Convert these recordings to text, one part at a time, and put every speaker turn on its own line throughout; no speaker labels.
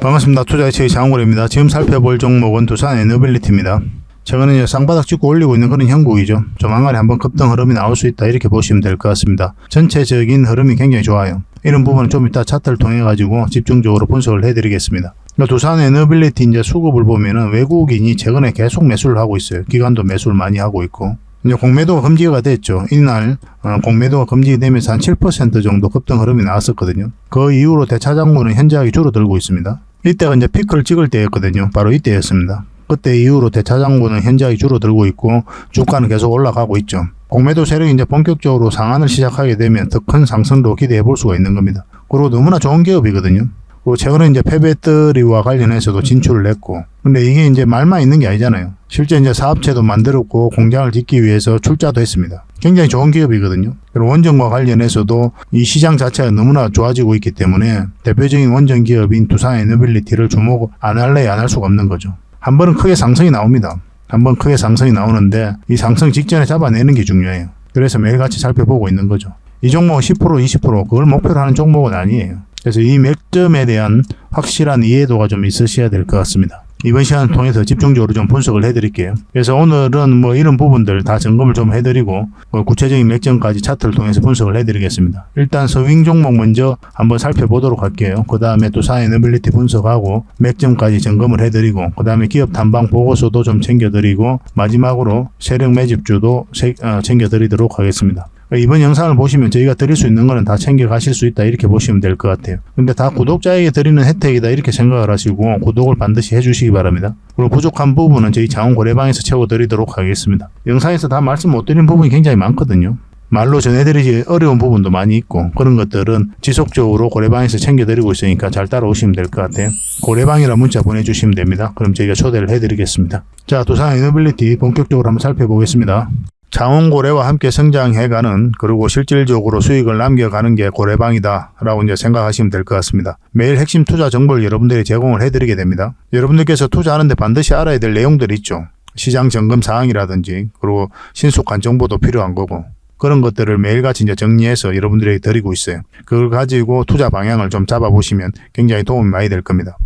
반갑습니다. 투자의체의 장원고래입니다. 지금 살펴볼 종목은 두산 에너빌리티입니다. 최근에 이제 쌍바닥 찍고 올리고 있는 그런 형국이죠. 조만간에 한번 급등 흐름이 나올 수 있다 이렇게 보시면 될 것 같습니다. 전체적인 흐름이 굉장히 좋아요. 이런 부분은 좀 이따 차트를 통해 가지고 집중적으로 분석을 해드리겠습니다. 두산 에너빌리티 이제 수급을 보면은 외국인이 최근에 계속 매수를 하고 있어요. 기관도 매수를 많이 하고 있고. 이제 공매도가 금지가 됐죠. 이날 공매도가 금지되면서 한 7% 정도 급등 흐름이 나왔었거든요. 그 이후로 대차장고는 현저하게 줄어들고 있습니다. 이때가 이제 피크를 찍을 때였거든요. 바로 이때였습니다. 그때 이후로 대차장고는 현저하게 줄어들고 있고 주가는 계속 올라가고 있죠. 공매도 세력이 이제 본격적으로 상한을 시작하게 되면 더 큰 상승도 기대해 볼 수가 있는 겁니다. 그리고 너무나 좋은 기업이거든요. 그리고 최근에 이제 폐배터리와 관련해서도 진출을 했고, 근데 이게 이제 말만 있는 게 아니잖아요. 실제 이제 사업체도 만들었고 공장을 짓기 위해서 출자도 했습니다. 굉장히 좋은 기업이거든요. 그리고 원전과 관련해서도 이 시장 자체가 너무나 좋아지고 있기 때문에 대표적인 원전 기업인 두산 에너빌리티를 주목 안 할래야 안 할 수가 없는 거죠. 한 번은 크게 상승이 나옵니다. 한 번 크게 상승이 나오는데 이 상승 직전에 잡아내는 게 중요해요. 그래서 매일같이 살펴보고 있는 거죠. 이 종목은 10% 20% 그걸 목표로 하는 종목은 아니에요. 그래서 이 맥점에 대한 확실한 이해도가 좀 있으셔야 될 것 같습니다. 이번 시간을 통해서 집중적으로 좀 분석을 해드릴게요. 그래서 오늘은 뭐 이런 부분들 다 점검을 좀 해드리고 구체적인 맥점까지 차트를 통해서 분석을 해드리겠습니다. 일단 서윙 종목 먼저 한번 살펴보도록 할게요. 그 다음에 두산 에너빌리티 분석하고 맥점까지 점검을 해드리고 그 다음에 기업 탐방 보고서도 좀 챙겨드리고 마지막으로 세력 매집주도 챙겨드리도록 하겠습니다. 이번 영상을 보시면 저희가 드릴 수 있는 거는 다 챙겨 가실 수 있다 이렇게 보시면 될 것 같아요. 근데 다 구독자에게 드리는 혜택이다 이렇게 생각을 하시고 구독을 반드시 해주시기 바랍니다. 그리고 부족한 부분은 저희 장원고래방에서 채워드리도록 하겠습니다. 영상에서 다 말씀 못 드린 부분이 굉장히 많거든요. 말로 전해드리기 어려운 부분도 많이 있고 그런 것들은 지속적으로 고래방에서 챙겨드리고 있으니까 잘 따라오시면 될 것 같아요. 고래방이라 문자 보내주시면 됩니다. 그럼 저희가 초대를 해드리겠습니다. 자, 두산 에너빌리티 본격적으로 한번 살펴보겠습니다. 장원고래와 함께 성장해가는 그리고 실질적으로 수익을 남겨가는 게 고래방이다 라고 이제 생각하시면 될 것 같습니다. 매일 핵심 투자 정보를 여러분들이 제공을 해드리게 됩니다. 여러분들께서 투자하는데 반드시 알아야 될 내용들이 있죠. 시장 점검 사항이라든지 그리고 신속한 정보도 필요한 거고 그런 것들을 매일같이 이제 정리해서 여러분들에게 드리고 있어요. 그걸 가지고 투자 방향을 좀 잡아보시면 굉장히 도움이 많이 될 겁니다.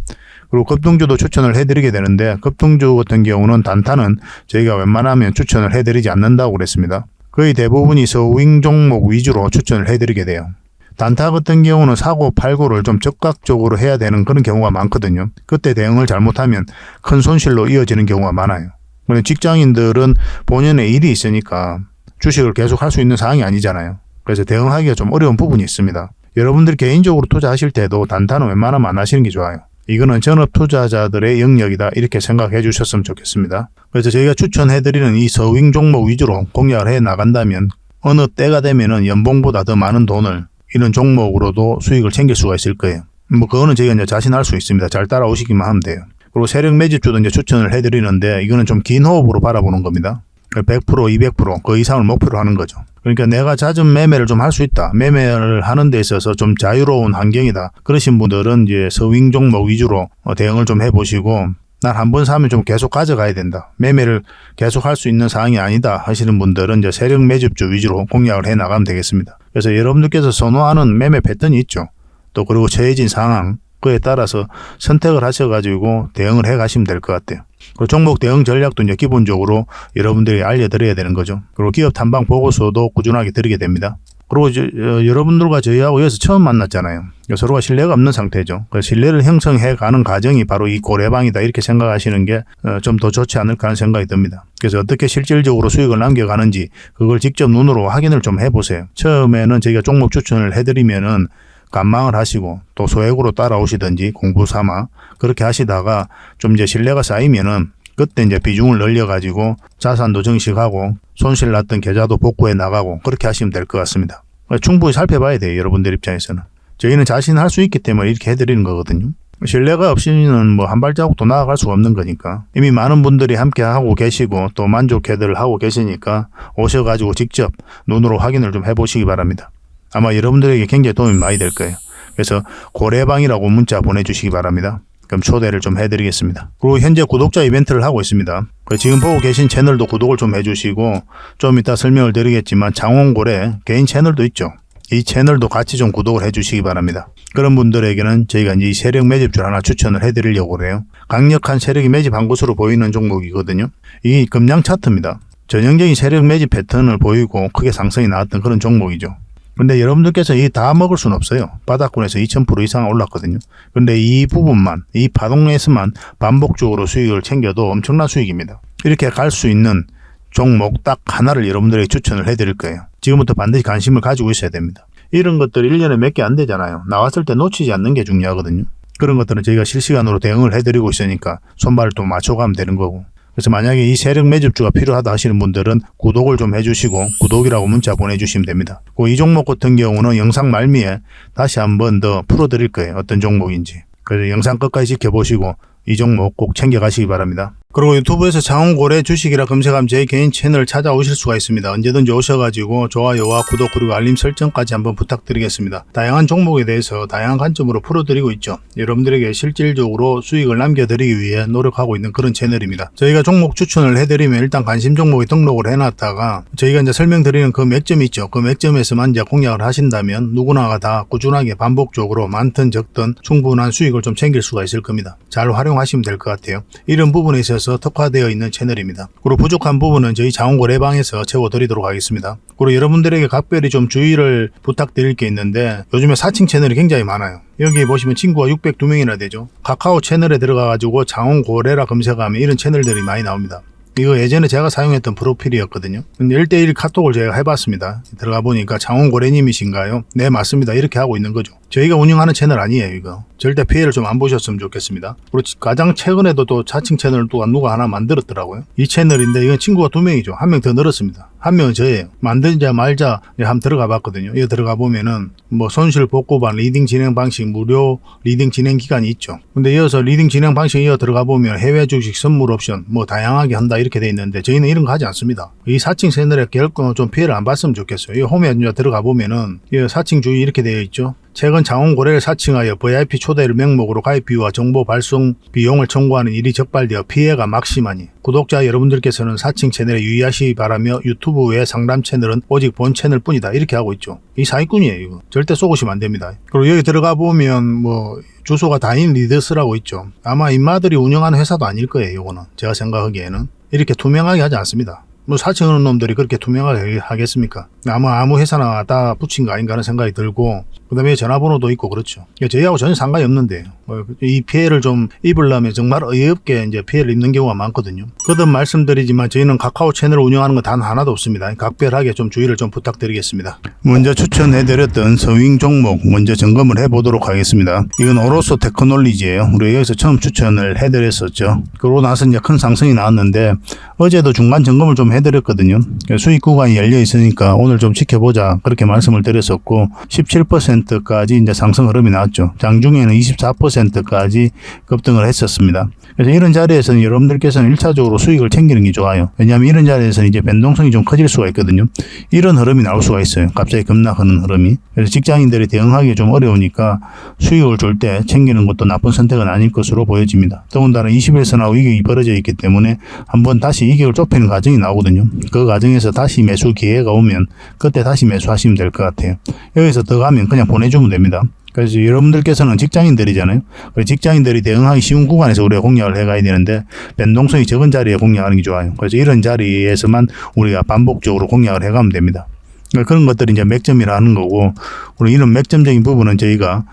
그리고 급등주도 추천을 해드리게 되는데 급등주 같은 경우는 단타는 저희가 웬만하면 추천을 해드리지 않는다고 그랬습니다. 거의 대부분이 서윙 종목 위주로 추천을 해드리게 돼요. 단타 같은 경우는 사고 팔고를 좀 적극적으로 해야 되는 그런 경우가 많거든요. 그때 대응을 잘못하면 큰 손실로 이어지는 경우가 많아요. 그런데 직장인들은 본연의 일이 있으니까 주식을 계속 할 수 있는 상황이 아니잖아요. 그래서 대응하기가 좀 어려운 부분이 있습니다. 여러분들 개인적으로 투자하실 때도 단타는 웬만하면 안 하시는 게 좋아요. 이거는 전업 투자자들의 영역이다 이렇게 생각해 주셨으면 좋겠습니다. 그래서 저희가 추천해드리는 이 서윙 종목 위주로 공략을 해 나간다면 어느 때가 되면은 연봉보다 더 많은 돈을 이런 종목으로도 수익을 챙길 수가 있을 거예요. 뭐 그거는 저희가 이제 자신할 수 있습니다. 잘 따라오시기만 하면 돼요. 그리고 세력 매집주도 이제 추천을 해드리는데 이거는 좀 긴 호흡으로 바라보는 겁니다. 100% 200% 그 이상을 목표로 하는 거죠. 그러니까 내가 잦은 매매를 좀 할 수 있다. 매매를 하는 데 있어서 좀 자유로운 환경이다. 그러신 분들은 이제 서윙 종목 위주로 대응을 좀 해보시고 난 한 번 사면 좀 계속 가져가야 된다. 매매를 계속 할 수 있는 상황이 아니다 하시는 분들은 이제 세력 매집주 위주로 공략을 해 나가면 되겠습니다. 그래서 여러분들께서 선호하는 매매 패턴이 있죠. 또 그리고 처해진 상황 그에 따라서 선택을 하셔가지고 대응을 해 가시면 될 것 같아요. 그리고 종목 대응 전략도 이제 기본적으로 여러분들이 알려드려야 되는 거죠. 그리고 기업 탐방 보고서도 꾸준하게 드리게 됩니다. 그리고 여러분들과 저희하고 여기서 처음 만났잖아요. 서로가 신뢰가 없는 상태죠. 그 신뢰를 형성해 가는 과정이 바로 이 고래방이다 이렇게 생각하시는 게 좀 더 좋지 않을까 하는 생각이 듭니다. 그래서 어떻게 실질적으로 수익을 남겨가는지 그걸 직접 눈으로 확인을 좀 해보세요. 처음에는 저희가 종목 추천을 해드리면은 관망을 하시고 또 소액으로 따라오시든지 공부 삼아 그렇게 하시다가 좀 이제 신뢰가 쌓이면은 그때 이제 비중을 늘려가지고 자산도 증식하고 손실 났던 계좌도 복구해 나가고 그렇게 하시면 될 것 같습니다. 충분히 살펴봐야 돼요. 여러분들 입장에서는. 저희는 자신할 수 있기 때문에 이렇게 해드리는 거거든요. 신뢰가 없이는 뭐 한 발자국도 나아갈 수가 없는 거니까 이미 많은 분들이 함께 하고 계시고 또 만족해들 하고 계시니까 오셔가지고 직접 눈으로 확인을 좀 해보시기 바랍니다. 아마 여러분들에게 굉장히 도움이 많이 될 거예요. 그래서 고래방이라고 문자 보내주시기 바랍니다. 그럼 초대를 좀 해드리겠습니다. 그리고 현재 구독자 이벤트를 하고 있습니다. 지금 보고 계신 채널도 구독을 좀 해주시고 좀 이따 설명을 드리겠지만 장원고래 개인 채널도 있죠. 이 채널도 같이 좀 구독을 해주시기 바랍니다. 그런 분들에게는 저희가 이제 이 세력 매집주를 하나 추천을 해드리려고 그래요. 강력한 세력이 매집한 것으로 보이는 종목이거든요. 이게 급량 차트입니다. 전형적인 세력 매집 패턴을 보이고 크게 상승이 나왔던 그런 종목이죠. 근데 여러분들께서 이 다 먹을 수는 없어요. 바닥권에서 2000% 이상 올랐거든요. 근데 이 부분만, 이 파동에서만 반복적으로 수익을 챙겨도 엄청난 수익입니다. 이렇게 갈 수 있는 종목 딱 하나를 여러분들에게 추천을 해드릴 거예요. 지금부터 반드시 관심을 가지고 있어야 됩니다. 이런 것들 1년에 몇 개 안 되잖아요. 나왔을 때 놓치지 않는 게 중요하거든요. 그런 것들은 저희가 실시간으로 대응을 해드리고 있으니까 손발을 또 맞춰가면 되는 거고. 그래서 만약에 이 세력 매집주가 필요하다 하시는 분들은 구독을 좀 해주시고 구독이라고 문자 보내주시면 됩니다. 이 종목 같은 경우는 영상 말미에 다시 한번 더 풀어드릴 거예요. 어떤 종목인지. 그래서 영상 끝까지 지켜보시고 이 종목 꼭 챙겨가시기 바랍니다. 그리고 유튜브에서 장원고래 주식이라 검색하면 제 개인 채널 찾아오실 수가 있습니다. 언제든지 오셔가지고 좋아요와 구독 그리고 알림 설정까지 한번 부탁드리겠습니다. 다양한 종목에 대해서 다양한 관점으로 풀어드리고 있죠. 여러분들에게 실질적으로 수익을 남겨드리기 위해 노력하고 있는 그런 채널입니다. 저희가 종목 추천을 해드리면 일단 관심 종목에 등록을 해놨다가 저희가 이제 설명드리는 그 맥점이 있죠. 그 맥점에서만 이제 공략을 하신다면 누구나가 다 꾸준하게 반복적으로 많든 적든 충분한 수익을 좀 챙길 수가 있을 겁니다. 잘 활용하시면 될 것 같아요. 이런 부분에 있어서 특화되어 있는 채널입니다. 그리고 부족한 부분은 저희 장원고래방에서 채워드리도록 하겠습니다. 그리고 여러분들에게 각별히 좀 주의를 부탁드릴 게 있는데 요즘에 사칭 채널이 굉장히 많아요. 여기 보시면 친구가 602명이나 되죠. 카카오 채널에 들어가가지고 장원고래라 검색하면 이런 채널들이 많이 나옵니다. 이거 예전에 제가 사용했던 프로필이었거든요. 근데 1대1 카톡을 제가 해봤습니다. 들어가 보니까 장원고래님이신가요? 네, 맞습니다. 이렇게 하고 있는 거죠. 저희가 운영하는 채널 아니에요, 이거. 절대 피해를 좀 안 보셨으면 좋겠습니다. 그리고 가장 최근에도 또 자칭 채널을 또 누가 하나 만들었더라고요. 이 채널인데 이건 친구가 2명이죠. 1명 더 늘었습니다. 1명은 저예요. 만들자 말자 한번 들어가 봤거든요. 이거 들어가 보면은 뭐 손실 복구반 리딩 진행 방식 무료 리딩 진행 기간이 있죠. 근데 이어서 리딩 진행 방식 이어 들어가 보면 해외 주식 선물 옵션 뭐 다양하게 한다 이렇게 돼 있는데 저희는 이런 거 하지 않습니다. 이 사칭 채널에 결코 좀 피해를 안 봤으면 좋겠어요. 이 홈에 들어가 보면은 이 사칭 주의 이렇게 되어 있죠. 최근 장원고래를 사칭하여 VIP 초대를 명목으로 가입비와 정보 발송 비용을 청구하는 일이 적발되어 피해가 막심하니 구독자 여러분들께서는 사칭 채널에 유의하시기 바라며 유튜브 외 상담 채널은 오직 본 채널 뿐이다 이렇게 하고 있죠. 이 사기꾼이에요. 이거 절대 쏘시면 안 됩니다. 그리고 여기 들어가 보면 뭐 주소가 다인 리더스라고 있죠. 아마 인마들이 운영하는 회사도 아닐 거예요. 이거는 제가 생각하기에는 이렇게 투명하게 하지 않습니다. 뭐 사칭하는 놈들이 그렇게 투명하게 하겠습니까? 아무 회사나 다 붙인 거 아닌가 하는 생각이 들고 그 다음에 전화번호도 있고 그렇죠. 저희하고 전혀 상관이 없는데 이 피해를 좀 입으려면 정말 어이없게 이제 피해를 입는 경우가 많거든요. 거듭 말씀드리지만 저희는 카카오 채널을 운영하는 건 단 하나도 없습니다. 각별하게 좀 주의를 좀 부탁드리겠습니다. 먼저 추천해드렸던 서윙 종목 먼저 점검을 해보도록 하겠습니다. 이건 오로소 테크놀리지예요. 우리가 여기서 처음 추천을 해드렸었죠. 그러고 나서 이제 큰 상승이 나왔는데 어제도 중간 점검을 좀 해드렸거든요. 수익 구간이 열려 있으니까 오늘 좀 지켜보자 그렇게 말씀을 드렸었고 17%까지 이제 상승 흐름이 나왔죠. 장중에는 24%까지 급등을 했었습니다. 그래서 이런 자리에서는 여러분들께서는 1차적으로 수익을 챙기는 게 좋아요. 왜냐하면 이런 자리에서는 이제 변동성이 좀 커질 수가 있거든요. 이런 흐름이 나올 수가 있어요. 갑자기 급락하는 흐름이. 그래서 직장인들이 대응하기 좀 어려우니까 수익을 줄 때 챙기는 것도 나쁜 선택은 아닐 것으로 보여집니다. 더군다나 20일선하고 이격이 벌어져 있기 때문에 한번 다시 이격을 좁히는 과정이 나오거든요. 그 과정에서 다시 매수 기회가 오면 그때 다시 매수하시면 될 것 같아요. 여기서 더 가면 그냥 보내주면 됩니다. 그래서 여러분들께서는 직장인들이잖아요. 직장인들이 대응하기 쉬운 구간에서 우리가 공략을 해가야 되는데 변동성이 적은 자리에 공략하는 게 좋아요. 그래서 이런 자리에서만 우리가 반복적으로 공략을 해가면 됩니다. 그런 것들이 이제 맥점이라는 거고, 우리 이런 맥점적인 부분은 저희가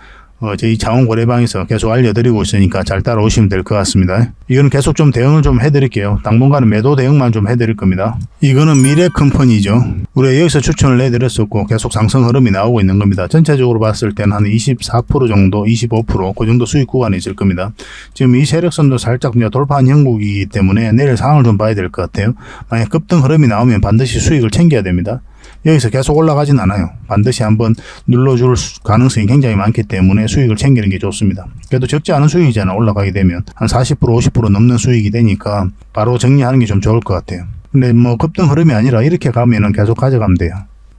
저희 장원고래방에서 계속 알려드리고 있으니까 잘 따라오시면 될 것 같습니다. 이거는 계속 좀 대응을 좀 해드릴게요. 당분간은 매도 대응만 좀 해드릴 겁니다. 이거는 미래컴퍼니죠. 우리가 여기서 추천을 해드렸었고 계속 상승 흐름이 나오고 있는 겁니다. 전체적으로 봤을 때는 한 24% 정도, 25% 그 정도 수익 구간이 있을 겁니다. 지금 이 세력선도 살짝 돌파한 형국이기 때문에 내일 상황을 좀 봐야 될 것 같아요. 만약 급등 흐름이 나오면 반드시 수익을 챙겨야 됩니다. 여기서 계속 올라가진 않아요. 반드시 한번 눌러줄 가능성이 굉장히 많기 때문에 수익을 챙기는 게 좋습니다. 그래도 적지 않은 수익이잖아. 올라가게 되면 한 40% 50% 넘는 수익이 되니까 바로 정리하는 게 좀 좋을 것 같아요. 근데 뭐 급등 흐름이 아니라 이렇게 가면은 계속 가져가면 돼요.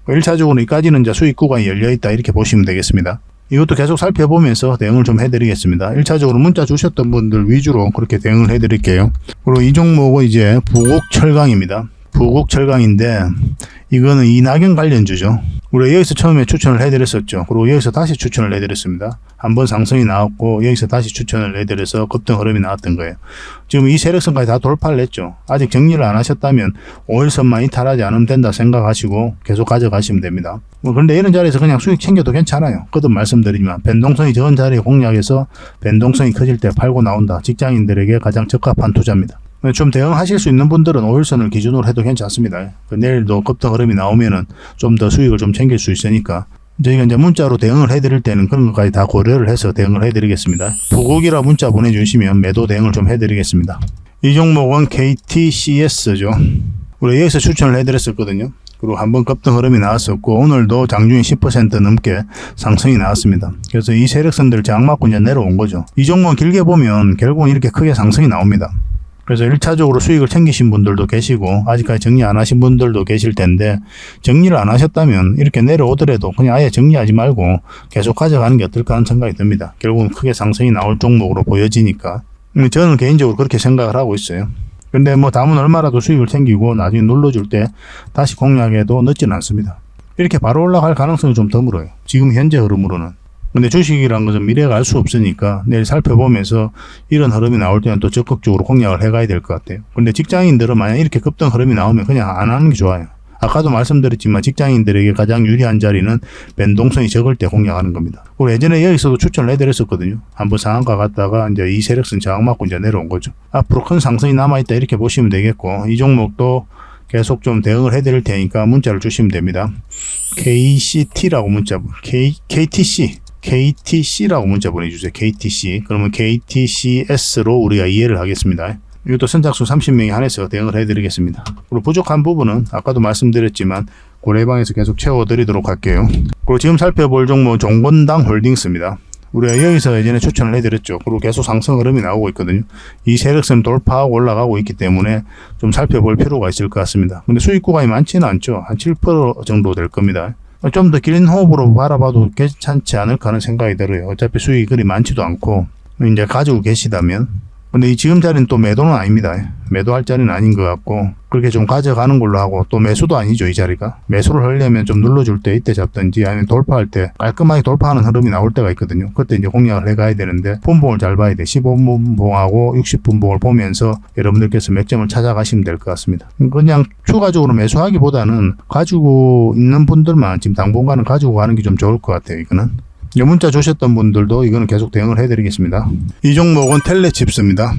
1차적으로 여기까지는 이제 수익 구간이 열려있다 이렇게 보시면 되겠습니다. 이것도 계속 살펴보면서 대응을 좀 해드리겠습니다. 1차적으로 문자 주셨던 분들 위주로 그렇게 대응을 해드릴게요. 그리고 이 종목은 이제 부곡철강입니다. 부곡철강인데 이거는 이낙연 관련주죠. 우리가 여기서 처음에 추천을 해드렸었죠. 그리고 여기서 다시 추천을 해드렸습니다. 한번 상승이 나왔고 여기서 다시 추천을 해드려서 급등 흐름이 나왔던 거예요. 지금 이 세력선까지 다 돌파를 했죠. 아직 정리를 안 하셨다면 5일선만 이탈하지 않으면 된다 생각하시고 계속 가져가시면 됩니다. 그런데 이런 자리에서 그냥 수익 챙겨도 괜찮아요. 거듭 말씀드리지만 변동성이 적은 자리에 공략해서 변동성이 커질 때 팔고 나온다. 직장인들에게 가장 적합한 투자입니다. 좀 대응하실 수 있는 분들은 5일선을 기준으로 해도 괜찮습니다. 내일도 급등 흐름이 나오면은 좀 더 수익을 좀 챙길 수 있으니까 저희가 이제 문자로 대응을 해드릴 때는 그런 것까지 다 고려를 해서 대응을 해드리겠습니다. 부곡이라 문자 보내주시면 매도 대응을 좀 해드리겠습니다. 이 종목은 KTCS죠. 우리 여기서 추천을 해드렸었거든요. 그리고 한번 급등 흐름이 나왔었고 오늘도 장중에 10% 넘게 상승이 나왔습니다. 그래서 이 세력선들 장맞고 이제 내려온 거죠. 이 종목은 길게 보면 결국은 이렇게 크게 상승이 나옵니다. 그래서 1차적으로 수익을 챙기신 분들도 계시고 아직까지 정리 안 하신 분들도 계실 텐데 정리를 안 하셨다면 이렇게 내려오더라도 그냥 아예 정리하지 말고 계속 가져가는 게 어떨까 하는 생각이 듭니다. 결국은 크게 상승이 나올 종목으로 보여지니까 저는 개인적으로 그렇게 생각을 하고 있어요. 근데 뭐 다음은 얼마라도 수익을 챙기고 나중에 눌러줄 때 다시 공략해도 늦지는 않습니다. 이렇게 바로 올라갈 가능성이 좀 드물어요. 지금 현재 흐름으로는. 근데 주식이란 것은 미래가 알 수 없으니까 내일 살펴보면서 이런 흐름이 나올 때는 또 적극적으로 공략을 해가야 될 것 같아요. 근데 직장인들은 만약 이렇게 급등 흐름이 나오면 그냥 안 하는 게 좋아요. 아까도 말씀드렸지만 직장인들에게 가장 유리한 자리는 변동성이 적을 때 공략하는 겁니다. 그리고 예전에 여기서도 추천을 해드렸었거든요. 한번 상한가 갔다가 이제 이 세력선 저항 맞고 이제 내려온 거죠. 앞으로 큰 상승이 남아있다 이렇게 보시면 되겠고 이 종목도 계속 좀 대응을 해드릴 테니까 문자를 주시면 됩니다. KCT라고 문자, KTC라고 문자 보내주세요. KTC. 그러면 KTCS로 우리가 이해를 하겠습니다. 이것도 선착순 30명에 한해서 대응을 해드리겠습니다. 그리고 부족한 부분은 아까도 말씀드렸지만 고래방에서 계속 채워드리도록 할게요. 그리고 지금 살펴볼 종목은 종건당 홀딩스입니다. 우리가 여기서 예전에 추천을 해드렸죠. 그리고 계속 상승 흐름이 나오고 있거든요. 이 세력선 돌파하고 올라가고 있기 때문에 좀 살펴볼 필요가 있을 것 같습니다. 근데 수익 구간이 많지는 않죠. 한 7% 정도 될 겁니다. 좀 더 긴 호흡으로 바라봐도 괜찮지 않을까 하는 생각이 들어요. 어차피 수익이 그리 많지도 않고 이제 가지고 계시다면. 근데 이 지금 자리는 또 매도는 아닙니다. 매도할 자리는 아닌 것 같고 그렇게 좀 가져가는 걸로 하고 또 매수도 아니죠. 이 자리가. 매수를 하려면 좀 눌러줄 때 이때 잡든지 아니면 돌파할 때 깔끔하게 돌파하는 흐름이 나올 때가 있거든요. 그때 이제 공략을 해가야 되는데 분봉을 잘 봐야 돼. 15분봉하고 60분봉을 보면서 여러분들께서 맥점을 찾아가시면 될 것 같습니다. 그냥 추가적으로 매수하기보다는 가지고 있는 분들만 지금 당분간은 가지고 가는 게 좀 좋을 것 같아요. 이거는. 문자 주셨던 분들도 이거는 계속 대응을 해드리겠습니다. 이 종목은 텔레칩스입니다.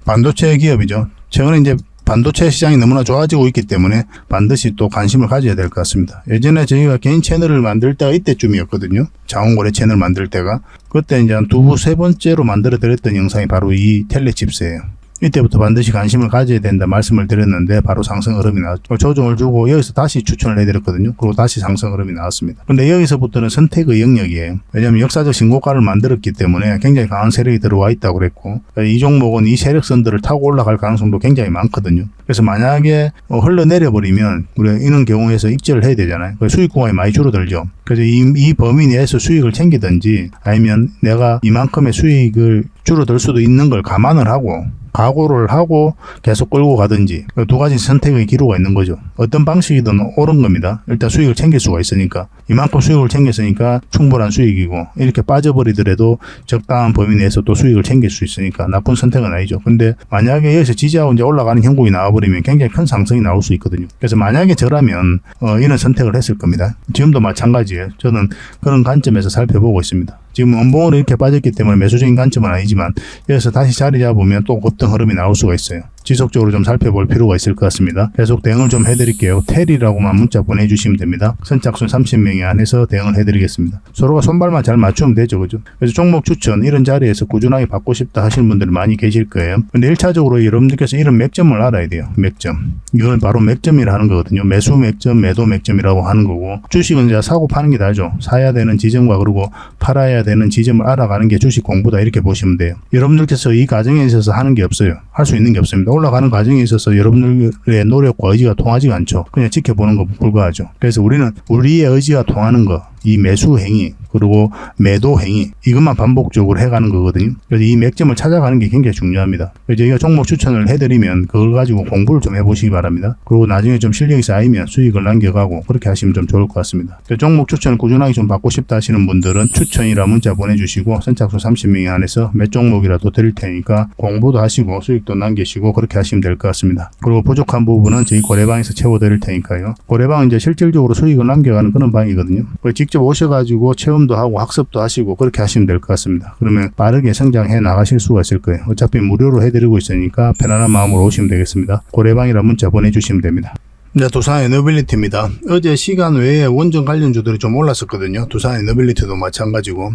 반도체 기업이죠. 최근에 이제 반도체 시장이 너무나 좋아지고 있기 때문에 반드시 또 관심을 가져야 될 것 같습니다. 예전에 저희가 개인 채널을 만들 때가 이때쯤이었거든요. 자원거래 채널 만들 때가. 그때 이제 한 세 번째로 만들어 드렸던 영상이 바로 이 텔레칩스예요. 이때부터 반드시 관심을 가져야 된다 말씀을 드렸는데 바로 상승 흐름이 나왔죠. 조정을 주고 여기서 다시 추천을 해드렸거든요. 그리고 다시 상승 흐름이 나왔습니다. 근데 여기서부터는 선택의 영역이에요. 왜냐하면 역사적 신고가를 만들었기 때문에 굉장히 강한 세력이 들어와 있다고 그랬고 이 종목은 이 세력선들을 타고 올라갈 가능성도 굉장히 많거든요. 그래서 만약에 흘러내려 버리면 우리가 이런 경우에서 익절을 해야 되잖아요. 수익 구간이 많이 줄어들죠. 그래서 이 범위 내에서 수익을 챙기든지 아니면 내가 이만큼의 수익을 줄어들 수도 있는 걸 감안을 하고 각오를 하고 계속 끌고 가든지 두 가지 선택의 기로가 있는 거죠. 어떤 방식이든 옳은 겁니다. 일단 수익을 챙길 수가 있으니까 이만큼 수익을 챙겼으니까 충분한 수익이고 이렇게 빠져버리더라도 적당한 범위 내에서 또 수익을 챙길 수 있으니까 나쁜 선택은 아니죠. 근데 만약에 여기서 지지하고 이제 올라가는 형국이 나와버리면 굉장히 큰 상승이 나올 수 있거든요. 그래서 만약에 저라면 이런 선택을 했을 겁니다. 지금도 마찬가지예요. 저는 그런 관점에서 살펴보고 있습니다. 지금 원봉으로 이렇게 빠졌기 때문에 매수적인 관점은 아니지만 여기서 다시 자리 잡으면 또 급등 흐름이 나올 수가 있어요. 지속적으로 좀 살펴볼 필요가 있을 것 같습니다. 계속 대응을 좀 해드릴게요. 텔이라고만 문자 보내주시면 됩니다. 선착순 30명에 한해서 대응을 해드리겠습니다. 서로가 손발만 잘 맞추면 되죠. 그죠? 그래서 종목 추천 이런 자리에서 꾸준하게 받고 싶다 하시는 분들이 많이 계실 거예요. 근데 1차적으로 여러분들께서 이런 맥점을 알아야 돼요. 맥점. 이걸 바로 맥점이라 하는 거거든요. 매수 맥점, 매도 맥점이라고 하는 거고 주식은 이제 사고 파는 게 다르죠. 사야 되는 지점과 그리고 팔아야 되는 지점을 알아가는 게 주식 공부다 이렇게 보시면 돼요. 여러분들께서 이 과정에 있어서 하는 게 없어요. 할 수 있는 게 없습니다. 올라가는 과정에 있어서 여러분들의 노력과 의지가 통하지가 않죠. 그냥 지켜보는 거 불과하죠. 그래서 우리는 우리의 의지가 통하는 거, 이 매수 행위, 그리고 매도 행위, 이것만 반복적으로 해가는 거거든요. 그래서 이 맥점을 찾아가는 게 굉장히 중요합니다. 저희가 종목 추천을 해드리면 그걸 가지고 공부를 좀 해보시기 바랍니다. 그리고 나중에 좀 실력이 쌓이면 수익을 남겨가고 그렇게 하시면 좀 좋을 것 같습니다. 종목 추천을 꾸준하게 좀 받고 싶다 하시는 분들은 추천이라 문자 보내주시고 선착순 30명 안에서 몇 종목이라도 드릴 테니까 공부도 하시고 수익도 남기시고 그렇게 하시면 될 것 같습니다. 그리고 부족한 부분은 저희 고래방에서 채워드릴 테니까요. 고래방은 이제 실질적으로 수익을 남겨가는 그런 방이거든요. 직접 오셔가지고 체험도 하고 학습도 하시고 그렇게 하시면 될 것 같습니다. 그러면 빠르게 성장해 나가실 수가 있을 거예요. 어차피 무료로 해드리고 있으니까 편안한 마음으로 오시면 되겠습니다. 고래방이라 문자 보내주시면 됩니다. 네, 두산 에너빌리티입니다. 어제 시간 외에 원전 관련주들이 좀 올랐었거든요. 두산 에너빌리티도 마찬가지고.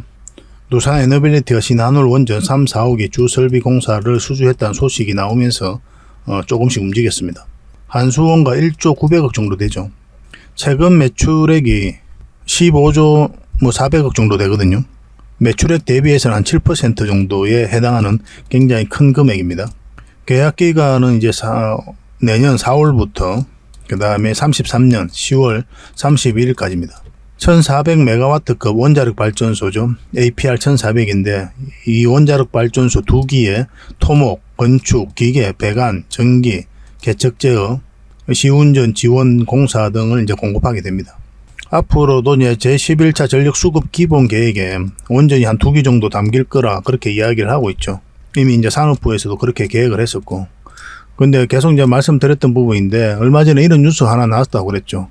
두산 에너빌리티가 신한울 원전 3, 4호기 주설비 공사를 수주했다는 소식이 나오면서 조금씩 움직였습니다. 한수원가 1조 900억 정도 되죠. 최근 매출액이 15조 400억 정도 되거든요. 매출액 대비해서는 한 7% 정도에 해당하는 굉장히 큰 금액입니다. 계약 기간은 이제 내년 4월부터 그 다음에 33년 10월 31일까지입니다. 1400메가와트급 원자력 발전소죠. APR 1400인데 이 원자력 발전소 2기에 토목, 건축, 기계, 배관, 전기, 개척 제어, 시운전 지원 공사 등을 이제 공급하게 됩니다. 앞으로도 이제 제11차 전력 수급 기본 계획에 원전이 한 2기 정도 담길 거라 그렇게 이야기를 하고 있죠. 이미 이제 산업부에서도 그렇게 계획을 했었고. 근데 계속 이제 말씀드렸던 부분인데 얼마 전에 이런 뉴스 하나 나왔다고 그랬죠.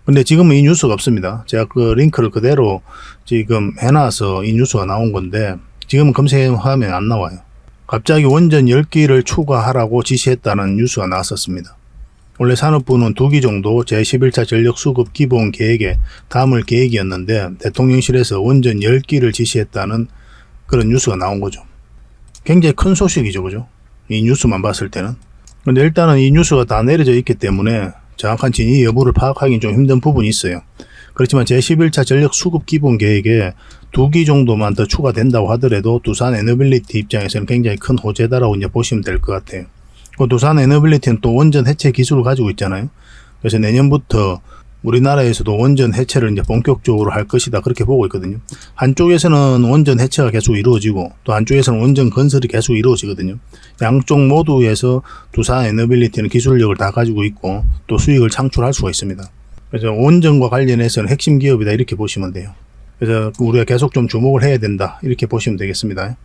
근데 지금은 이 뉴스가 없습니다. 제가 그 링크를 그대로 지금 해놔서 이 뉴스가 나온 건데 지금은 검색하면 안 나와요. 갑자기 원전 10기를 추가하라고 지시했다는 뉴스가 나왔었습니다. 원래 산업부는 2기 정도 제11차 전력 수급 기본 계획에 담을 계획이었는데 대통령실에서 원전 10기를 지시했다는 그런 뉴스가 나온 거죠. 굉장히 큰 소식이죠, 그죠? 이 뉴스만 봤을 때는. 근데 일단은 이 뉴스가 다 내려져 있기 때문에 정확한 진위 여부를 파악하기는 좀 힘든 부분이 있어요. 그렇지만 제11차 전력 수급 기본 계획에 2기 정도만 더 추가된다고 하더라도 두산 에너빌리티 입장에서는 굉장히 큰 호재다라고 이제 보시면 될 것 같아요. 두산 에너빌리티는 또 원전 해체 기술을 가지고 있잖아요. 그래서 내년부터 우리나라에서도 원전 해체를 이제 본격적으로 할 것이다 그렇게 보고 있거든요. 한쪽에서는 원전 해체가 계속 이루어지고 또 한쪽에서는 원전 건설이 계속 이루어지거든요. 양쪽 모두에서 두산 에너빌리티는 기술력을 다 가지고 있고 또 수익을 창출할 수가 있습니다. 그래서 원전과 관련해서는 핵심 기업이다 이렇게 보시면 돼요. 그래서 우리가 계속 좀 주목을 해야 된다 이렇게 보시면 되겠습니다.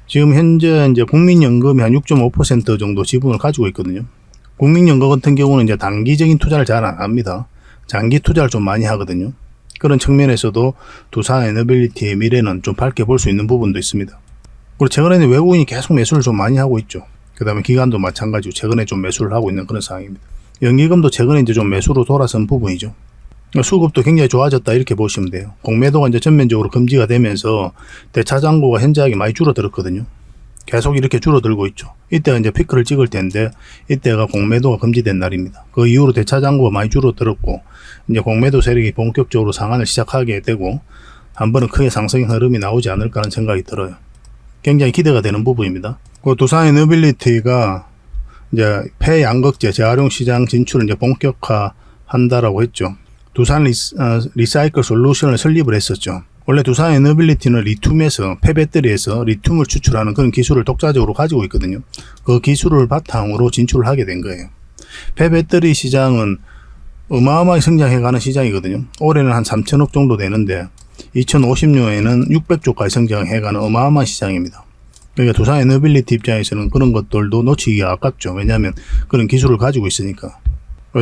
지금 현재 이제 국민연금이 한 6.5% 정도 지분을 가지고 있거든요. 국민연금 같은 경우는 이제 단기적인 투자를 잘 안 합니다. 장기 투자를 좀 많이 하거든요. 그런 측면에서도 두산 에너빌리티의 미래는 좀 밝게 볼 수 있는 부분도 있습니다. 그리고 최근에는 외국인이 계속 매수를 좀 많이 하고 있죠. 그 다음에 기관도 마찬가지고 최근에 좀 매수를 하고 있는 그런 상황입니다. 연기금도 최근에 이제 좀 매수로 돌아선 부분이죠. 수급도 굉장히 좋아졌다 이렇게 보시면 돼요. 공매도가 이제 전면적으로 금지가 되면서 대차 잔고가 현저하게 많이 줄어들었거든요. 계속 이렇게 줄어들고 있죠. 이때가 이제 피크를 찍을 때인데 이때가 공매도가 금지된 날입니다. 그 이후로 대차 잔고가 많이 줄어들었고 이제 공매도 세력이 본격적으로 상한을 시작하게 되고 한 번은 크게 상승의 흐름이 나오지 않을까 하는 생각이 들어요. 굉장히 기대가 되는 부분입니다. 그 두산 에너빌리티가 이제 폐양극재 재활용 시장 진출을 이제 본격화한다라고 했죠. 두산 리사이클 솔루션을 설립을 했었죠. 원래 두산 에너빌리티는 리튬에서 폐배터리에서 리튬을 추출하는 그런 기술을 독자적으로 가지고 있거든요. 그 기술을 바탕으로 진출을 하게 된 거예요. 폐배터리 시장은 어마어마하게 성장해가는 시장이거든요. 올해는 한 3천억 정도 되는데 2050년에는 600조까지 성장해가는 어마어마한 시장입니다. 그러니까 두산 에너빌리티 입장에서는 그런 것들도 놓치기가 아깝죠. 왜냐하면 그런 기술을 가지고 있으니까.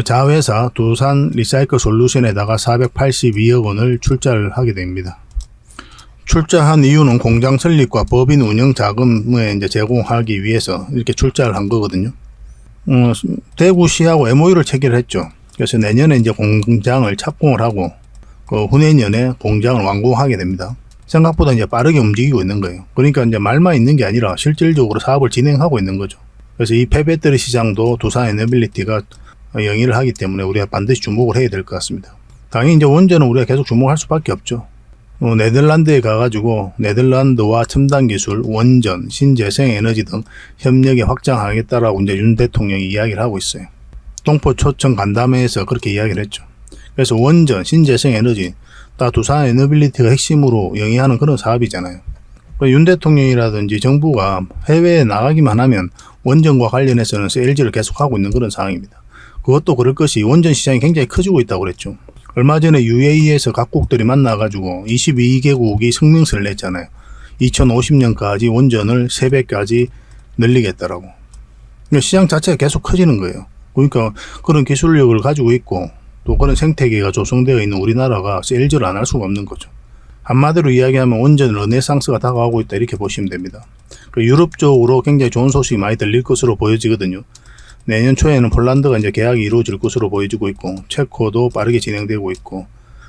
자회사 두산 리사이클 솔루션에다가 482억 원을 출자를 하게 됩니다. 출자한 이유는 공장 설립과 법인 운영 자금을 이제 제공하기 위해서 이렇게 출자를 한 거거든요. 대구시하고 MOU를 체결했죠. 그래서 내년에 이제 공장을 착공을 하고 그 후내년에 공장을 완공하게 됩니다. 생각보다 이제 빠르게 움직이고 있는 거예요. 그러니까 이제 말만 있는 게 아니라 실질적으로 사업을 진행하고 있는 거죠. 그래서 이 폐배터리 시장도 두산 에너빌리티가 영위를 하기 때문에 우리가 반드시 주목을 해야 될 것 같습니다. 당연히 이제 원전은 우리가 계속 주목할 수밖에 없죠. 네덜란드에 가가지고 네덜란드와 첨단 기술, 원전, 신재생 에너지 등 협력에 확장하겠다라고 이제 윤 대통령이 이야기를 하고 있어요. 동포 초청 간담회에서 그렇게 이야기를 했죠. 그래서 원전, 신재생 에너지, 다 두산 에너빌리티가 핵심으로 영위하는 그런 사업이잖아요. 윤 대통령이라든지 정부가 해외에 나가기만 하면 원전과 관련해서는 LG를 계속하고 있는 그런 상황입니다. 그것도 그럴 것이 원전 시장이 굉장히 커지고 있다고 그랬죠. 얼마 전에 UAE에서 각국들이 만나가지고 22개국이 성명서를 냈잖아요. 2050년까지 원전을 3배까지 늘리겠다라고. 시장 자체가 계속 커지는 거예요. 그러니까 그런 기술력을 가지고 있고 또 그런 생태계가 조성되어 있는 우리나라가 LG를 안 할 수가 없는 거죠. 한마디로 이야기하면 원전 르네상스가 다가오고 있다 이렇게 보시면 됩니다. 유럽 쪽으로 굉장히 좋은 소식이 많이 들릴 것으로 보여지거든요. 내년 초에는 폴란드가 이제 계약이 이루어질 것으로 보여지고 있고 체코도 빠르게 진행되고 있고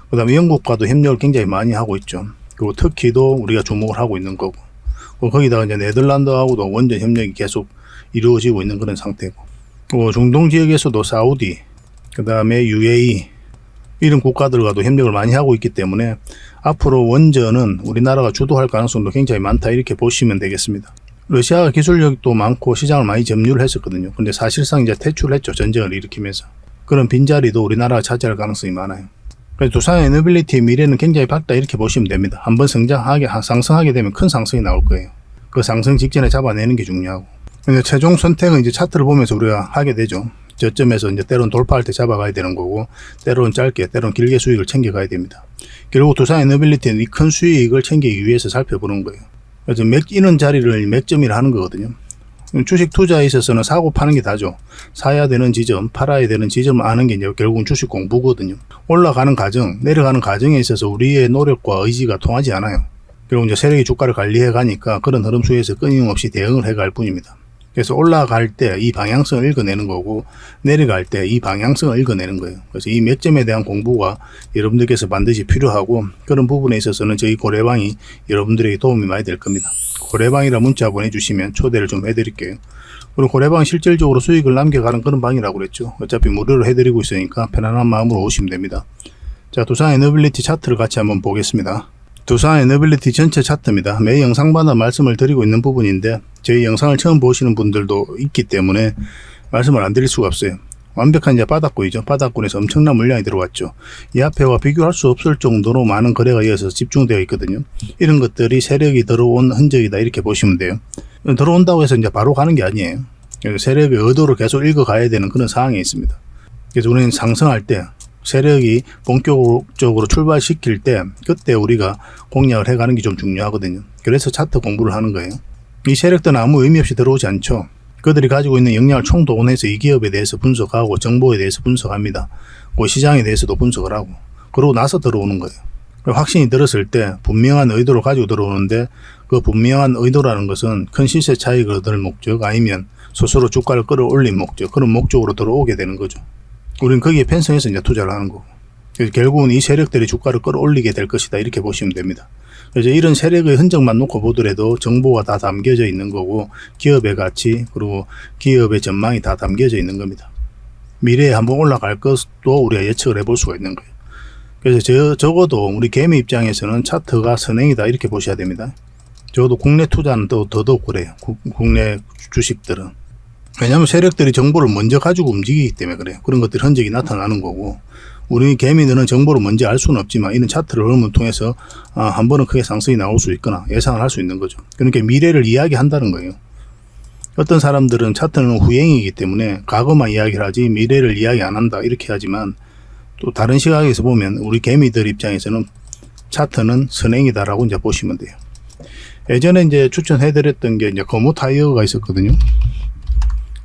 그 다음에 영국과도 협력을 굉장히 많이 하고 있죠. 그리고 터키도 우리가 주목을 하고 있는 거고 거기다가 이제 네덜란드하고도 원전 협력이 계속 이루어지고 있는 그런 상태고 중동 지역에서도 사우디 그 다음에 UAE 이런 국가들과도 협력을 많이 하고 있기 때문에 앞으로 원전은 우리나라가 주도할 가능성도 굉장히 많다 이렇게 보시면 되겠습니다. 러시아가 기술력도 많고 시장을 많이 점유를 했었거든요. 근데 사실상 이제 퇴출을 했죠. 전쟁을 일으키면서. 그런 빈자리도 우리나라가 차지할 가능성이 많아요. 그래서 두산 에너빌리티의 미래는 굉장히 밝다 이렇게 보시면 됩니다. 한번 상승하게 되면 큰 상승이 나올 거예요. 그 상승 직전에 잡아내는 게 중요하고. 근데 최종 선택은 이제 차트를 보면서 우리가 하게 되죠. 저점에서 이제 때론 돌파할 때 잡아가야 되는 거고 때론 짧게 때론 길게 수익을 챙겨가야 됩니다. 결국 두산 에너빌리티는 이 큰 수익을 챙기기 위해서 살펴보는 거예요. 그래서 맥이는 자리를 맥점이라 하는 거거든요. 주식 투자에 있어서는 사고 파는 게 다죠. 사야 되는 지점, 팔아야 되는 지점을 아는 게 이제 결국은 주식 공부거든요. 올라가는 과정, 내려가는 과정에 있어서 우리의 노력과 의지가 통하지 않아요. 결국 이제 세력이 주가를 관리해 가니까 그런 흐름 속에서 끊임없이 대응을 해 갈 뿐입니다. 그래서 올라갈 때 이 방향성을 읽어내는 거고 내려갈 때 이 방향성을 읽어내는 거예요. 그래서 이 맥점에 대한 공부가 여러분들께서 반드시 필요하고 그런 부분에 있어서는 저희 고래방이 여러분들에게 도움이 많이 될 겁니다. 고래방이라 문자 보내주시면 초대를 좀 해드릴게요. 그리고 고래방 실질적으로 수익을 남겨가는 그런 방이라고 그랬죠. 어차피 무료로 해드리고 있으니까 편안한 마음으로 오시면 됩니다. 자, 두산 에너빌리티 차트를 같이 한번 보겠습니다. 두산 에너빌리티 전체 차트입니다. 매 영상마다 말씀을 드리고 있는 부분인데 저희 영상을 처음 보시는 분들도 있기 때문에 말씀을 안 드릴 수가 없어요. 완벽한 이제 바닥권이죠. 바닥권에서 엄청난 물량이 들어왔죠. 이 앞에와 비교할 수 없을 정도로 많은 거래가 이어서 집중되어 있거든요. 이런 것들이 세력이 들어온 흔적이다 이렇게 보시면 돼요. 들어온다고 해서 이제 바로 가는 게 아니에요. 세력의 의도를 계속 읽어가야 되는 그런 상황이 있습니다. 그래서 우리는 상승할 때 세력이 본격적으로 출발시킬 때 그때 우리가 공략을 해가는 게 좀 중요하거든요. 그래서 차트 공부를 하는 거예요. 이 세력들은 아무 의미 없이 들어오지 않죠. 그들이 가지고 있는 역량을 총동원해서 이 기업에 대해서 분석하고 정보에 대해서 분석합니다. 그 시장에 대해서도 분석을 하고 그러고 나서 들어오는 거예요. 확신이 들었을 때 분명한 의도를 가지고 들어오는데 그 분명한 의도라는 것은 큰 시세 차익을 얻을 목적 아니면 스스로 주가를 끌어올린 목적 그런 목적으로 들어오게 되는 거죠. 우리는 거기에 편성해서 이제 투자를 하는 거고 그래서 결국은 이 세력들이 주가를 끌어올리게 될 것이다 이렇게 보시면 됩니다. 그래서 이런 세력의 흔적만 놓고 보더라도 정보가 다 담겨져 있는 거고 기업의 가치 그리고 기업의 전망이 다 담겨져 있는 겁니다. 미래에 한번 올라갈 것도 우리가 예측을 해볼 수가 있는 거예요. 그래서 적어도 우리 개미 입장에서는 차트가 선행이다 이렇게 보셔야 됩니다. 적어도 국내 투자는 더더욱 그래요. 국내 주식들은. 왜냐하면 세력들이 정보를 먼저 가지고 움직이기 때문에 그래요. 그런 것들이 흔적이 나타나는 거고 우리 개미들은 정보를 먼저 알 수는 없지만 이런 차트를 흐름을 통해서 한 번은 크게 상승이 나올 수 있거나 예상을 할 수 있는 거죠. 그러니까 미래를 이야기한다는 거예요. 어떤 사람들은 차트는 후행이기 때문에 과거만 이야기를 하지 미래를 이야기 안 한다 이렇게 하지만 또 다른 시각에서 보면 우리 개미들 입장에서는 차트는 선행이다라고 이제 보시면 돼요. 예전에 이제 추천해드렸던 게 이제 거모 타이어가 있었거든요.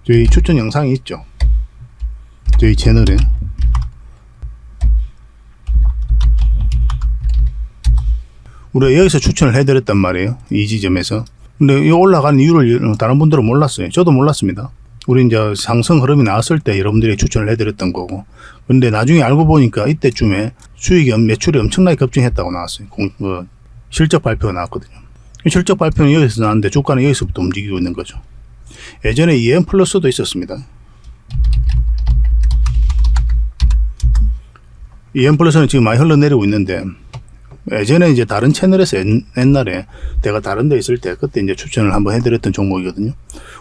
저희 추천 영상이 있죠. 저희 채널에. 우리가 여기서 추천을 해드렸단 말이에요. 이 지점에서. 근데 이 올라가는 이유를 다른 분들은 몰랐어요. 저도 몰랐습니다. 우리 이제 상승 흐름이 나왔을 때 여러분들이 추천을 해드렸던 거고. 근데 나중에 알고 보니까 이때쯤에 매출이 엄청나게 급증했다고 나왔어요. 실적 발표가 나왔거든요. 실적 발표는 여기서 나왔는데 주가는 여기서부터 움직이고 있는 거죠. 예전에 EM 플러스도 있었습니다. EM 플러스는 지금 많이 흘러내리고 있는데 예전에 이제 다른 채널에서 옛날에 내가 다른 데 있을 때 그때 이제 추천을 한번 해드렸던 종목이거든요.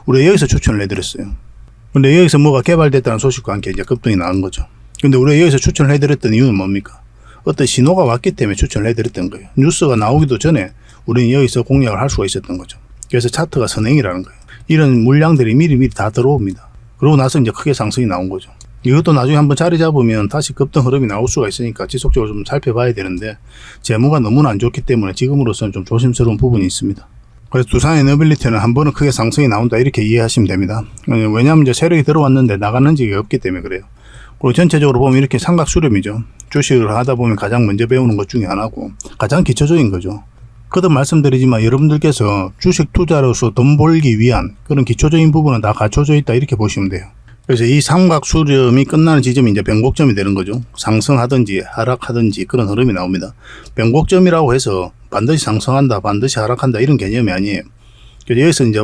우리가 여기서 추천을 해드렸어요. 근데 여기서 뭐가 개발됐다는 소식과 함께 이제 급등이 나온 거죠. 근데 우리가 여기서 추천을 해드렸던 이유는 뭡니까? 어떤 신호가 왔기 때문에 추천을 해드렸던 거예요. 뉴스가 나오기도 전에 우리는 여기서 공략을 할 수가 있었던 거죠. 그래서 차트가 선행이라는 거예요. 이런 물량들이 미리미리 다 들어옵니다. 그러고 나서 이제 크게 상승이 나온 거죠. 이것도 나중에 한번 자리 잡으면 다시 급등 흐름이 나올 수가 있으니까 지속적으로 좀 살펴봐야 되는데 재무가 너무나 안 좋기 때문에 지금으로서는 좀 조심스러운 부분이 있습니다. 그래서 두산 에너빌리티는 한 번은 크게 상승이 나온다 이렇게 이해하시면 됩니다. 왜냐하면 이제 세력이 들어왔는데 나가는 지가 없기 때문에 그래요. 그리고 전체적으로 보면 이렇게 삼각수렴이죠. 주식을 하다 보면 가장 먼저 배우는 것 중에 하나고 가장 기초적인 거죠. 거듭 말씀드리지만 여러분들께서 주식 투자로서 돈 벌기 위한 그런 기초적인 부분은 다 갖춰져 있다 이렇게 보시면 돼요. 그래서 이 삼각 수렴이 끝나는 지점이 이제 변곡점이 되는 거죠. 상승하든지 하락하든지 그런 흐름이 나옵니다. 변곡점이라고 해서 반드시 상승한다, 반드시 하락한다 이런 개념이 아니에요. 그래서 여기서 이제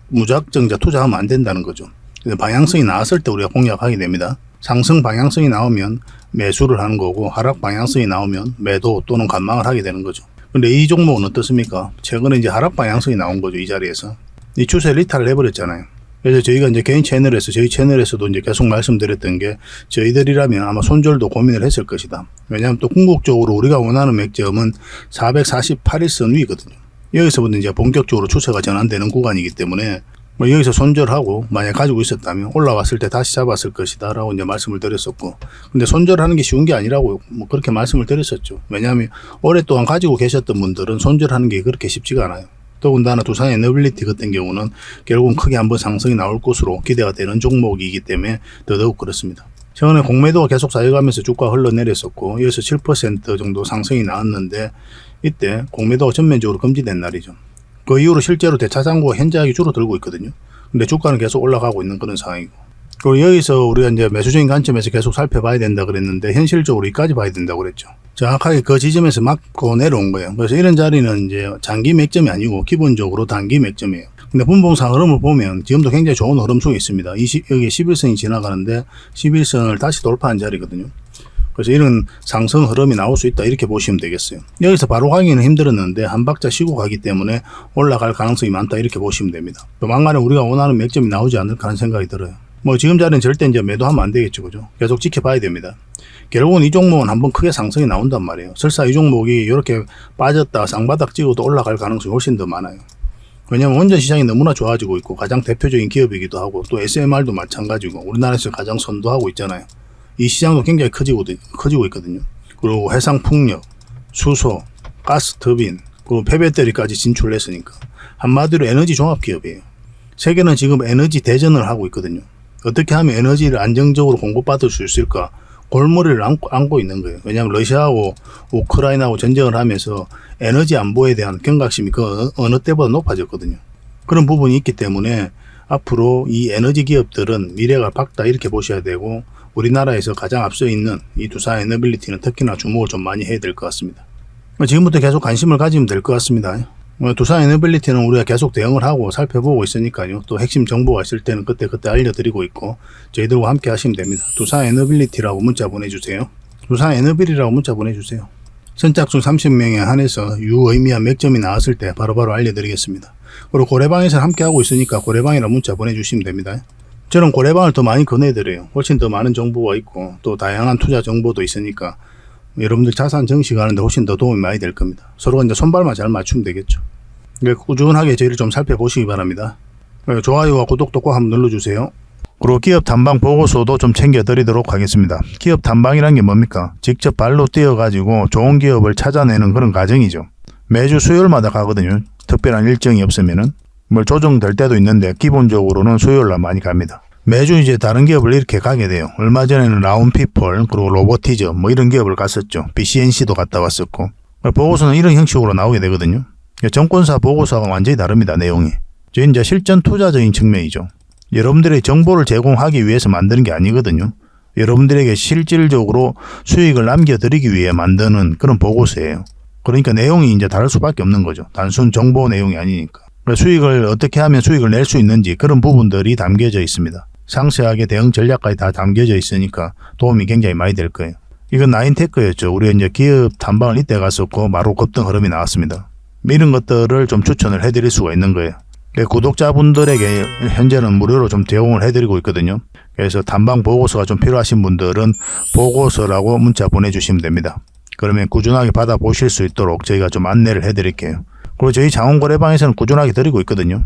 무작정 이제 투자하면 안 된다는 거죠. 그래서 방향성이 나왔을 때 우리가 공략하게 됩니다. 상승 방향성이 나오면 매수를 하는 거고 하락 방향성이 나오면 매도 또는 관망을 하게 되는 거죠. 근데 이 종목은 어떻습니까? 최근에 이제 하락 방향성이 나온 거죠. 이 자리에서. 이 추세 리탈을 해버렸잖아요. 그래서 저희가 이제 개인 채널에서 저희 채널에서도 이제 계속 말씀드렸던 게 저희들이라면 아마 손절도 고민을 했을 것이다. 왜냐하면 또 궁극적으로 우리가 원하는 맥점은 448일선 위거든요. 여기서부터 이제 본격적으로 추세가 전환되는 구간이기 때문에 뭐 여기서 손절하고 만약 가지고 있었다면 올라왔을 때 다시 잡았을 것이다 라고 이제 말씀을 드렸었고, 근데 손절하는 게 쉬운 게 아니라고 뭐 그렇게 말씀을 드렸었죠. 왜냐하면 오랫동안 가지고 계셨던 분들은 손절하는 게 그렇게 쉽지가 않아요. 더군다나 두산 에너빌리티 같은 경우는 결국은 크게 한번 상승이 나올 것으로 기대가 되는 종목이기 때문에 더더욱 그렇습니다. 최근에 공매도가 계속 쌓여가면서 주가가 흘러내렸었고 여기서 7% 정도 상승이 나왔는데 이때 공매도가 전면적으로 금지된 날이죠. 그 이후로 실제로 대차장고가 현저하게 줄어들고 있거든요. 근데 주가는 계속 올라가고 있는 그런 상황이고, 그리고 여기서 우리가 이제 매수적인 관점에서 계속 살펴봐야 된다 그랬는데 현실적으로 여기까지 봐야 된다고 그랬죠. 정확하게 그 지점에서 막고 내려온 거예요. 그래서 이런 자리는 이제 장기 맥점이 아니고 기본적으로 단기 맥점이에요. 근데 분봉상 흐름을 보면 지금도 굉장히 좋은 흐름 속에 있습니다. 여기 11선이 지나가는데 11선을 다시 돌파한 자리거든요. 그래서 이런 상승 흐름이 나올 수 있다 이렇게 보시면 되겠어요. 여기서 바로 가기는 힘들었는데 한 박자 쉬고 가기 때문에 올라갈 가능성이 많다 이렇게 보시면 됩니다. 조만간에 우리가 원하는 맥점이 나오지 않을까 하는 생각이 들어요. 뭐 지금 자리는 절대 이제 매도하면 안 되겠죠, 그죠? 계속 지켜봐야 됩니다. 결국은 이 종목은 한번 크게 상승이 나온단 말이에요. 설사 이 종목이 이렇게 빠졌다 쌍바닥 찍어도 올라갈 가능성이 훨씬 더 많아요. 왜냐하면 원전 시장이 너무나 좋아지고 있고 가장 대표적인 기업이기도 하고 또 SMR도 마찬가지고 우리나라에서 가장 선도하고 있잖아요. 이 시장도 굉장히 커지고 있거든요. 그리고 해상풍력, 수소, 가스터빈, 그리고 폐배터리까지 진출했으니까 한마디로 에너지 종합기업이에요. 세계는 지금 에너지 대전을 하고 있거든요. 어떻게 하면 에너지를 안정적으로 공급받을 수 있을까? 골머리를 안고 있는 거예요. 왜냐하면 러시아하고 우크라이나하고 전쟁을 하면서 에너지 안보에 대한 경각심이 그 어느 때보다 높아졌거든요. 그런 부분이 있기 때문에 앞으로 이 에너지 기업들은 미래가 밝다 이렇게 보셔야 되고, 우리나라에서 가장 앞서 있는 이 두산 에너빌리티는 특히나 주목을 좀 많이 해야 될 것 같습니다. 지금부터 계속 관심을 가지면 될 것 같습니다. 두산 에너빌리티는 우리가 계속 대응을 하고 살펴보고 있으니까요. 또 핵심 정보가 있을 때는 그때 알려드리고 있고 저희들과 함께 하시면 됩니다. 두산 에너빌리티라고 문자 보내주세요. 두산 에너빌이라고 문자 보내주세요. 선착순 30명에 한해서 유의미한 맥점이 나왔을 때 바로바로 알려드리겠습니다. 그리고 고래방에서 함께 하고 있으니까 고래방이라고 문자 보내주시면 됩니다. 저는 고래방을 더 많이 권해드려요. 훨씬 더 많은 정보가 있고 또 다양한 투자 정보도 있으니까 여러분들 자산 정식하는데 훨씬 더 도움이 많이 될 겁니다. 서로가 이제 손발만 잘 맞추면 되겠죠. 꾸준하게 저희를 좀 살펴보시기 바랍니다. 좋아요와 구독도 꼭 한번 눌러주세요. 그리고 기업 탐방 보고서도 좀 챙겨드리도록 하겠습니다. 기업 탐방이란 게 뭡니까? 직접 발로 뛰어가지고 좋은 기업을 찾아내는 그런 과정이죠. 매주 수요일마다 가거든요. 특별한 일정이 없으면은. 뭐 조정될 때도 있는데 기본적으로는 수요일날 많이 갑니다. 매주 이제 다른 기업을 이렇게 가게 돼요. 얼마 전에는 라운피플 그리고 로보티즈 뭐 이런 기업을 갔었죠. BCNC도 갔다 왔었고. 보고서는 이런 형식으로 나오게 되거든요. 정권사 보고서가 완전히 다릅니다. 내용이. 저희 이제 실전 투자적인 측면이죠. 여러분들의 정보를 제공하기 위해서 만드는 게 아니거든요. 여러분들에게 실질적으로 수익을 남겨드리기 위해 만드는 그런 보고서예요. 그러니까 내용이 이제 다를 수밖에 없는 거죠. 단순 정보 내용이 아니니까. 수익을 어떻게 하면 수익을 낼 수 있는지 그런 부분들이 담겨져 있습니다. 상세하게 대응 전략까지 다 담겨져 있으니까 도움이 굉장히 많이 될 거예요. 이건 나인테크였죠. 우리가 이제 기업 탐방을 이때 갔었고 바로 급등 흐름이 나왔습니다. 이런 것들을 좀 추천을 해드릴 수가 있는 거예요. 구독자분들에게 현재는 무료로 좀 제공을 해드리고 있거든요. 그래서 탐방 보고서가 좀 필요하신 분들은 보고서라고 문자 보내주시면 됩니다. 그러면 꾸준하게 받아보실 수 있도록 저희가 좀 안내를 해드릴게요. 그리고 저희 장원거래방에서는 꾸준하게 드리고 있거든요.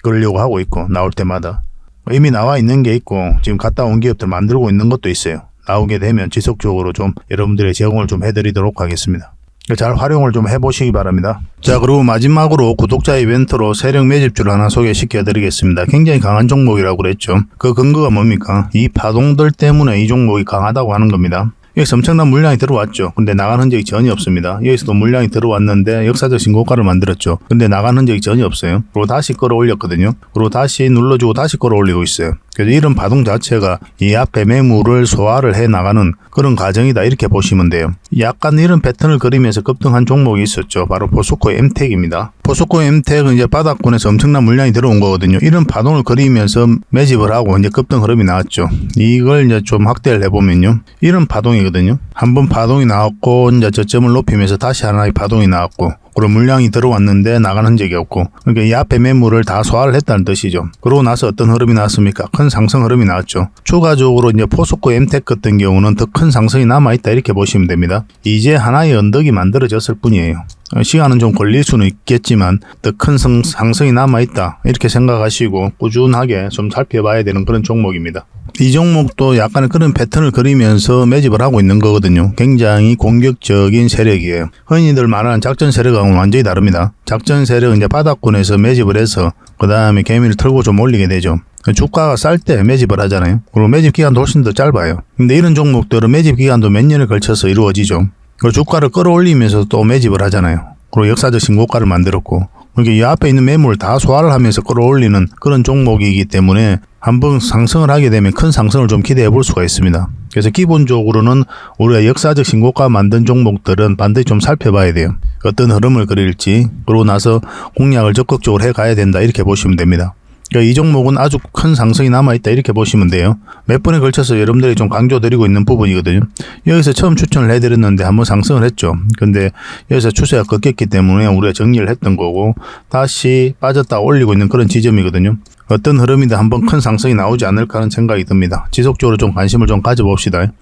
그러려고 하고 있고 나올 때마다. 이미 나와 있는 게 있고 지금 갔다 온 기업들 만들고 있는 것도 있어요. 나오게 되면 지속적으로 좀 여러분들의 제공을 좀 해드리도록 하겠습니다. 잘 활용을 좀 해보시기 바랍니다. 자, 그리고 마지막으로 구독자 이벤트로 세력 매집주를 하나 소개시켜 드리겠습니다. 굉장히 강한 종목이라고 그랬죠. 그 근거가 뭡니까? 이 파동들 때문에 이 종목이 강하다고 하는 겁니다. 여기서 엄청난 물량이 들어왔죠. 근데 나간 흔적이 전혀 없습니다. 여기서도 물량이 들어왔는데 역사적 신고가를 만들었죠. 근데 나간 흔적이 전혀 없어요. 그리고 다시 끌어올렸거든요. 그리고 다시 눌러주고 다시 끌어올리고 있어요. 그래서 이런 파동 자체가 이 앞에 매물을 소화를 해 나가는 그런 과정이다 이렇게 보시면 돼요. 약간 이런 패턴을 그리면서 급등한 종목이 있었죠. 바로 포스코 엠텍입니다. 포스코 엠텍은 이제 바닥권에서 엄청난 물량이 들어온 거거든요. 이런 파동을 그리면서 매집을 하고 이제 급등 흐름이 나왔죠. 이걸 이제 좀 확대를 해보면요. 이런 파동이거든요. 한번 파동이 나왔고 이제 저점을 높이면서 다시 하나의 파동이 나왔고 그리고 물량이 들어왔는데 나간 흔적이 없고 그러니까 이 앞에 매물을 다 소화를 했다는 뜻이죠. 그러고 나서 어떤 흐름이 나왔습니까? 큰 상승 흐름이 나왔죠. 추가적으로 이제 포스코 엠텍 같은 경우는 더 큰 상승이 남아있다 이렇게 보시면 됩니다. 이제 하나의 언덕이 만들어졌을 뿐이에요. 시간은 좀 걸릴 수는 있겠지만 더 큰 상승이 남아있다 이렇게 생각하시고 꾸준하게 좀 살펴봐야 되는 그런 종목입니다. 이 종목도 약간의 그런 패턴을 그리면서 매집을 하고 있는 거거든요. 굉장히 공격적인 세력이에요. 흔히들 말하는 작전 세력하고는 완전히 다릅니다. 작전 세력은 이제 바닥권에서 매집을 해서 그 다음에 개미를 털고 좀 올리게 되죠. 주가가 쌀 때 매집을 하잖아요. 그리고 매집 기간도 훨씬 더 짧아요. 근데 이런 종목들은 매집 기간도 몇 년을 걸쳐서 이루어지죠. 그리고 주가를 끌어올리면서 또 매집을 하잖아요. 그리고 역사적 신고가를 만들었고 그러니까 이 앞에 있는 매물을 다 소화를 하면서 끌어올리는 그런 종목이기 때문에 한번 상승을 하게 되면 큰 상승을 좀 기대해 볼 수가 있습니다. 그래서 기본적으로는 우리가 역사적 신고가 만든 종목들은 반드시 좀 살펴봐야 돼요. 어떤 흐름을 그릴지 그러고 나서 공략을 적극적으로 해 가야 된다 이렇게 보시면 됩니다. 그러니까 이 종목은 아주 큰 상승이 남아있다 이렇게 보시면 돼요. 몇 번에 걸쳐서 여러분들이 좀 강조드리고 있는 부분이거든요. 여기서 처음 추천을 해드렸는데 한번 상승을 했죠. 근데 여기서 추세가 꺾였기 때문에 우리가 정리를 했던 거고 다시 빠졌다 올리고 있는 그런 지점이거든요. 어떤 흐름이든 한번 큰 상승이 나오지 않을까 하는 생각이 듭니다. 지속적으로 좀 관심을 좀 가져봅시다.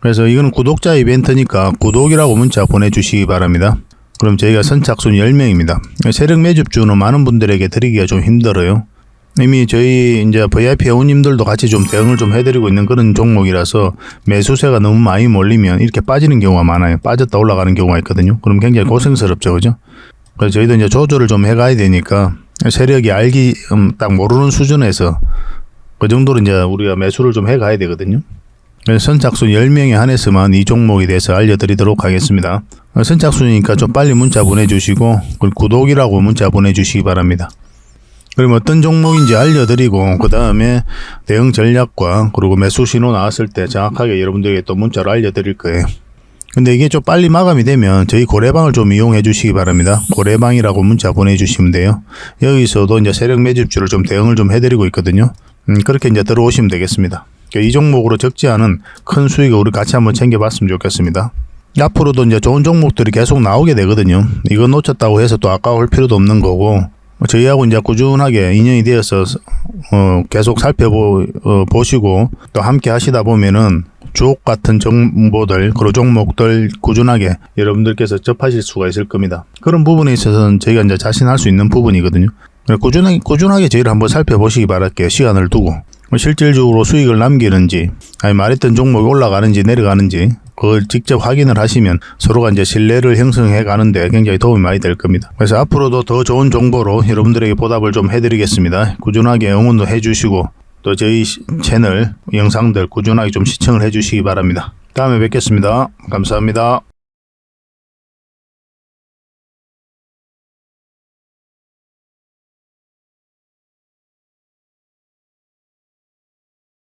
그래서 이거는 구독자 이벤트니까 구독이라고 문자 보내주시기 바랍니다. 그럼 저희가 선착순 10명입니다. 세력 매집주는 많은 분들에게 드리기가 좀 힘들어요. 이미 저희 이제 VIP 회원님들도 같이 좀 대응을 좀 해드리고 있는 그런 종목이라서 매수세가 너무 많이 몰리면 이렇게 빠지는 경우가 많아요. 빠졌다 올라가는 경우가 있거든요. 그럼 굉장히 고생스럽죠, 그죠? 그래서 저희도 이제 조절을 좀 해가야 되니까 세력이 알기 딱 모르는 수준에서 그 정도로 이제 우리가 매수를 좀 해가야 되거든요. 그래서 선착순 10명에 한해서만 이 종목에 대해서 알려드리도록 하겠습니다. 선착순이니까 좀 빨리 문자 보내주시고 구독이라고 문자 보내주시기 바랍니다. 그럼 어떤 종목인지 알려드리고 그 다음에 대응 전략과 그리고 매수 신호 나왔을 때 정확하게 여러분들에게 또 문자로 알려드릴 거예요. 근데 이게 좀 빨리 마감이 되면 저희 고래방을 좀 이용해 주시기 바랍니다. 고래방이라고 문자 보내주시면 돼요. 여기서도 이제 세력 매집주를 좀 대응을 좀 해드리고 있거든요. 그렇게 이제 들어오시면 되겠습니다. 이 종목으로 적지 않은 큰 수익을 우리 같이 한번 챙겨봤으면 좋겠습니다. 앞으로도 이제 좋은 종목들이 계속 나오게 되거든요. 이거 놓쳤다고 해서 또 아까울 필요도 없는 거고 저희하고 이제 꾸준하게 인연이 되어서 계속 살펴보시고 또 함께 하시다 보면은 주옥 같은 정보들 그리고 종목들 꾸준하게 여러분들께서 접하실 수가 있을 겁니다. 그런 부분에 있어서는 저희가 이제 자신할 수 있는 부분이거든요. 꾸준하게 저희를 한번 살펴보시기 바랄게요. 시간을 두고 실질적으로 수익을 남기는지 아니 말했던 종목이 올라가는지 내려가는지 그걸 직접 확인을 하시면 서로가 이제 신뢰를 형성해 가는데 굉장히 도움이 많이 될 겁니다. 그래서 앞으로도 더 좋은 정보로 여러분들에게 보답을 좀 해드리겠습니다. 꾸준하게 응원도 해주시고 또 저희 채널 영상들 꾸준하게 좀 시청을 해주시기 바랍니다. 다음에 뵙겠습니다. 감사합니다.